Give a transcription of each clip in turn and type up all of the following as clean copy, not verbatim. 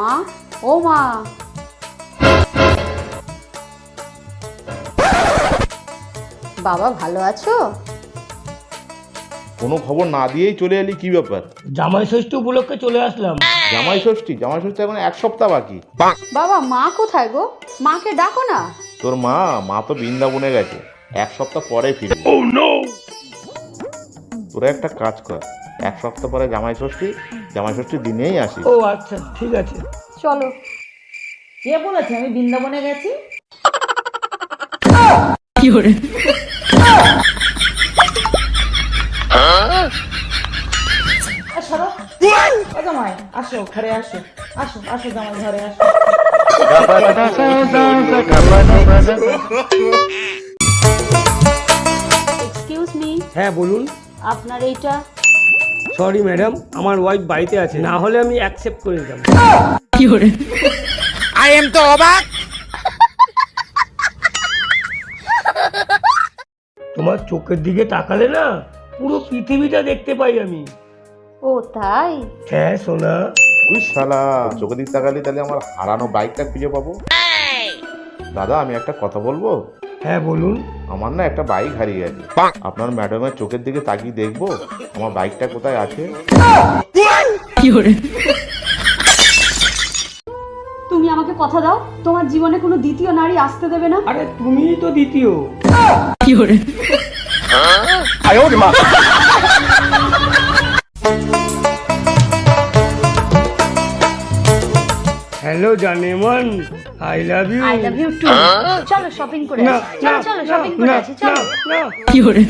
মা, ও মা। বাবা ভালো আছো? কোনো খবর না দিয়েই চলে এলি, কি ব্যাপার? জামাই ষষ্ঠী উপলক্ষে চলে আসলাম। জামাই ষষ্ঠী এখন 1 সপ্তাহ বাকি। বাবা মা কোথায় গো? মাকে ডাকো না। তোর মা তো বৃন্দাবনে গেছে, 1 সপ্তাহ পরে ফিরবে। তোরা একটা কাজ কর, 1 সপ্তাহ পরে জামাই ষষ্ঠী দিনেই আসি। ও আচ্ছা, ঠিক আছে। চলো। কে বলেছে আমি বৃন্দাবনে গেছি? কি করে? সরো ও জামাই, আসো ঘরে আসো, আসো আসো জামাই ঘরে আসো। এক্সকিউজ মি, হ্যাঁ বলুন। আপনার এইটা? সরি ম্যাডাম, আমার ওয়াইফ বাড়িতে আছে, না হলে আমি অ্যাকসেপ্ট করে দিতাম। কি করে? I am তো অবাক। তোমার চোখের দিকে তাকালে না পুরো পৃথিবীটা দেখতে পাই আমি। ও তাই? হ্যাঁ সোনা। তুই শালা চোখের দিক তাকালি তাহলে আমার হারানো বাইকটা খুঁজে পাবো। দাদা, আমি একটা কথা বলবো? হ্যাঁ বলুন। আমার না একটা বাইক হারিয়ে গেছে, আপনার ম্যাডামের চোখের দিকে তাকিয়ে দেখবো আমার বাইকটা কোথায় আছে? কি করে? তুমি আমাকে কথা দাও, তোমার জীবনে কোনো দ্বিতীয় নারী আসতে দেবে না। আরে তুমিই তো দ্বিতীয়। কি করে? হ্যালো জানেমান, I love you. I love you too. চলো শপিং করে না আসি। না চলো শপিং করে আসি, না চলো। না। কি করে?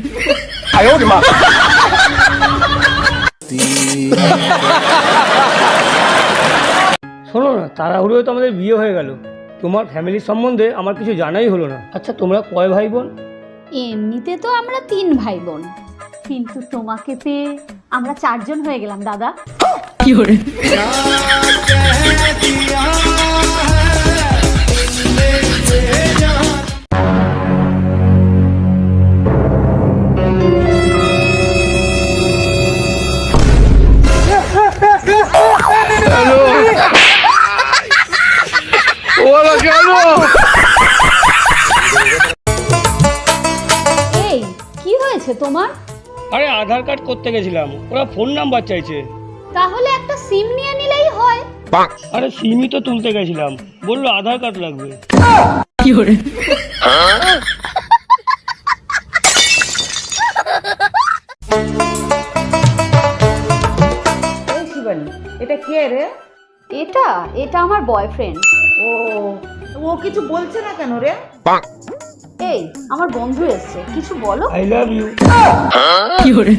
শোনো না, তাড়াহুড়োয় তো আমাদের বিয়ে হয়ে গেল, তোমার ফ্যামিলির সম্বন্ধে আমার কিছু জানাই হলো না। আচ্ছা তোমরা কয় ভাই বোন? এমনিতে তো আমরা 3 ভাই বোন, কিন্তু তোমাকে পেয়ে আমরা 4 জন হয়ে গেলাম দাদা। কি করে? এই কি হয়েছে তোমার? আরে আধার কার্ড করতে গেছিলাম, ওরা ফোন নাম্বার চাইছে। তাহলে একটা সিম নিয়ে নিলেই হয়। আরে সিমই তো তুলতে গেছিলাম, বললো আধার কার্ড লাগবে। কি করে? এই শিবানী, এটা কে রে? এটা এটা আমার বয়ফ্রেন্ড। ও ও কিছু বলছে না কেন রে? এই আমার বন্ধু এসেছে, কিছু বলো। I love you. কি করে?